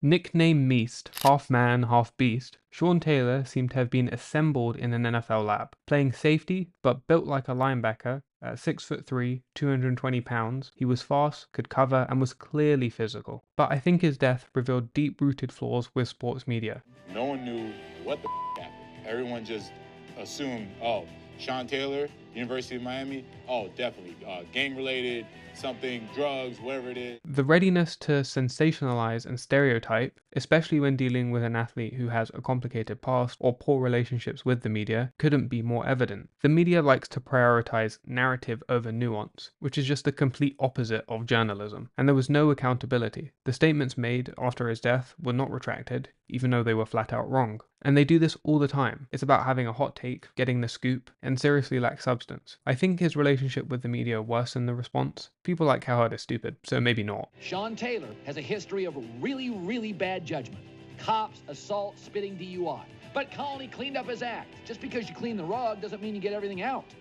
Nicknamed Meast, half man, half beast, Sean Taylor seemed to have been assembled in an NFL lab. Playing safety, but built like a linebacker, at 6'3", 220 pounds, he was fast, could cover, and was clearly physical. But I think his death revealed deep-rooted flaws with sports media. No one knew what the happened. Everyone just assumed, oh, Sean Taylor, University of Miami, oh, definitely gang-related, something, drugs, whatever it is. The readiness to sensationalize and stereotype, especially when dealing with an athlete who has a complicated past or poor relationships with the media, couldn't be more evident. The media likes to prioritize narrative over nuance, which is just the complete opposite of journalism, and there was no accountability. The statements made after his death were not retracted, even though they were flat out wrong. And they do this all the time. It's about having a hot take, getting the scoop, and seriously lack substance. I think his relationship with the media worsened the response. People like Cowherd is stupid, so maybe not. Sean Taylor has a history of really, really bad judgment. Cops, assault, spitting DUI. But Colony cleaned up his act. Just because you clean the rug doesn't mean you get everything out.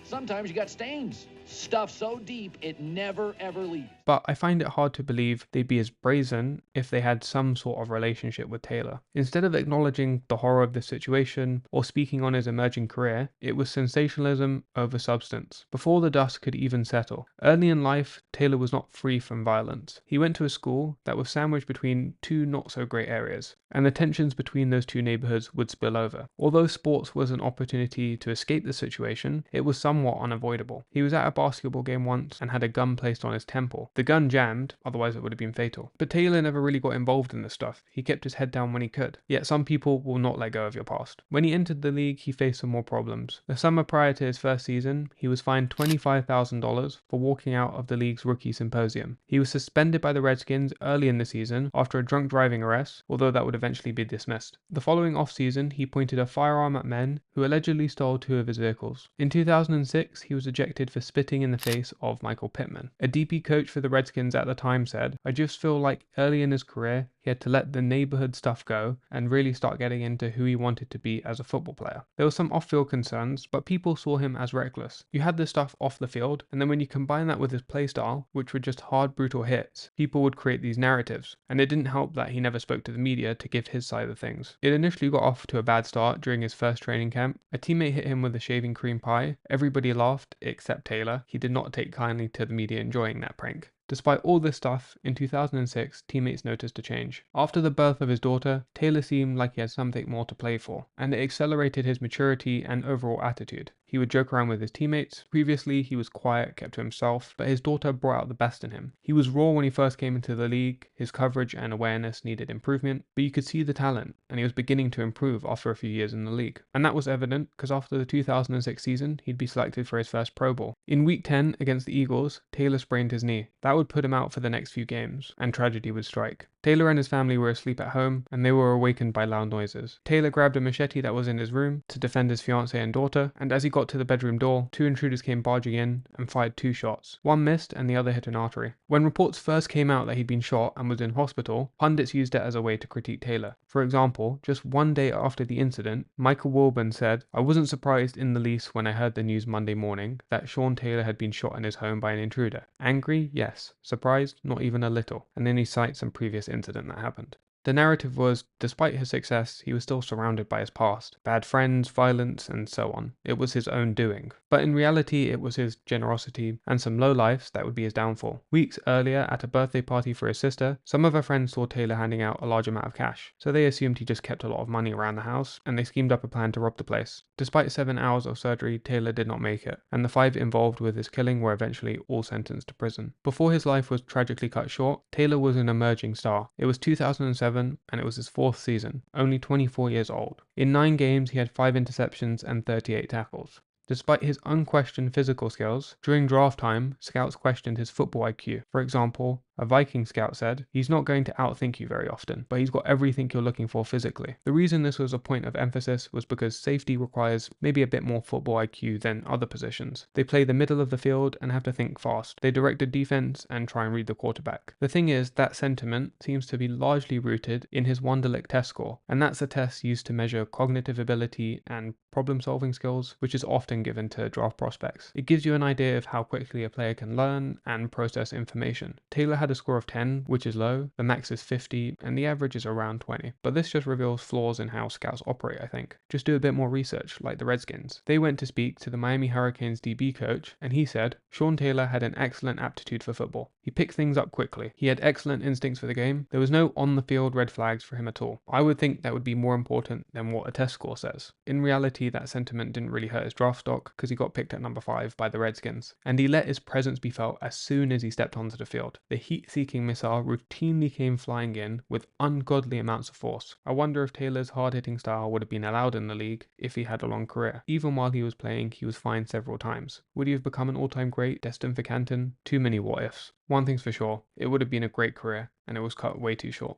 Sometimes you got stains. Stuff so deep, it never ever leaves. But I find it hard to believe they'd be as brazen if they had some sort of relationship with Taylor. Instead of acknowledging the horror of the situation or speaking on his emerging career, it was sensationalism over substance, before the dust could even settle. Early in life, Taylor was not free from violence. He went to a school that was sandwiched between two not-so-great areas, and the tensions between those two neighborhoods would spill over. Although sports was an opportunity to escape the situation, it was somewhat unavoidable. He was at a basketball game once and had a gun placed on his temple. The gun jammed, otherwise it would have been fatal. But Taylor never really got involved in this stuff. He kept his head down when he could. Yet some people will not let go of your past. When he entered the league, he faced some more problems. The summer prior to his first season, he was fined $25,000 for walking out of the league's rookie symposium. He was suspended by the Redskins early in the season after a drunk driving arrest, although that would eventually be dismissed. The following off-season, he pointed a firearm at men who allegedly stole two of his vehicles. In 2006, he was ejected for spitting in the face of Michael Pittman. A DP coach for the Redskins at the time said, "I just feel like early in his career, he had to let the neighborhood stuff go and really start getting into who he wanted to be as a football player." There were some off-field concerns, but people saw him as reckless. You had this stuff off the field, and then when you combine that with his playstyle, which were just hard, brutal hits, people would create these narratives. And it didn't help that he never spoke to the media to give his side of things. It initially got off to a bad start during his first training camp. A teammate hit him with a shaving cream pie. Everybody laughed, except Taylor. He did not take kindly to the media enjoying that prank. Despite all this stuff, in 2006, teammates noticed a change. After the birth of his daughter, Taylor seemed like he had something more to play for, and it accelerated his maturity and overall attitude. He would joke around with his teammates. Previously, he was quiet, kept to himself, but his daughter brought out the best in him. He was raw when he first came into the league, his coverage and awareness needed improvement, but you could see the talent, and he was beginning to improve after a few years in the league. And that was evident because after the 2006 season, he'd be selected for his first Pro Bowl. In Week 10 against the Eagles, Taylor sprained his knee. That would put him out for the next few games, and tragedy would strike. Taylor and his family were asleep at home, and they were awakened by loud noises. Taylor grabbed a machete that was in his room to defend his fiancée and daughter, and as he got to the bedroom door, two intruders came barging in and fired two shots. One missed and the other hit an artery. When reports first came out that he'd been shot and was in hospital, pundits used it as a way to critique Taylor. For example, just one day after the incident, Michael Wilburn said, "I wasn't surprised in the least when I heard the news Monday morning that Sean Taylor had been shot in his home by an intruder. Angry? Yes. Surprised? Not even a little." And then he cites some previous incident that happened. The narrative was, despite his success, he was still surrounded by his past. Bad friends, violence, and so on. It was his own doing. But in reality, it was his generosity and some lowlifes that would be his downfall. Weeks earlier, at a birthday party for his sister, some of her friends saw Taylor handing out a large amount of cash. So they assumed he just kept a lot of money around the house, and they schemed up a plan to rob the place. Despite 7 hours of surgery, Taylor did not make it, and the 5 involved with his killing were eventually all sentenced to prison. Before his life was tragically cut short, Taylor was an emerging star. It was 2007, and it was his 4th season, only 24 years old. In 9 games, he had 5 interceptions and 38 tackles. Despite his unquestioned physical skills, during draft time, scouts questioned his football IQ. For example, a Viking scout said, "He's not going to outthink you very often, but he's got everything you're looking for physically." The reason this was a point of emphasis was because safety requires maybe a bit more football IQ than other positions. They play the middle of the field and have to think fast. They direct the defense and try and read the quarterback. The thing is, that sentiment seems to be largely rooted in his Wonderlic test score, and that's a test used to measure cognitive ability and problem-solving skills, which is often given to draft prospects. It gives you an idea of how quickly a player can learn and process information. Taylor had had a score of 10, which is low, the max is 50, and the average is around 20. But this just reveals flaws in how scouts operate, I think. Just do a bit more research, like the Redskins. They went to speak to the Miami Hurricanes DB coach, and he said, Sean Taylor had an excellent aptitude for football. He picked things up quickly. He had excellent instincts for the game. There was no on-the-field red flags for him at all. I would think that would be more important than what a test score says. In reality, that sentiment didn't really hurt his draft stock because he got picked at number 5 by the Redskins, and he let his presence be felt as soon as he stepped onto the field. The heat-seeking missile routinely came flying in with ungodly amounts of force. I wonder if Taylor's hard-hitting style would have been allowed in the league if he had a long career. Even while he was playing, he was fined several times. Would he have become an all-time great, destined for Canton? Too many what-ifs. One thing's for sure, it would have been a great career, and it was cut way too short.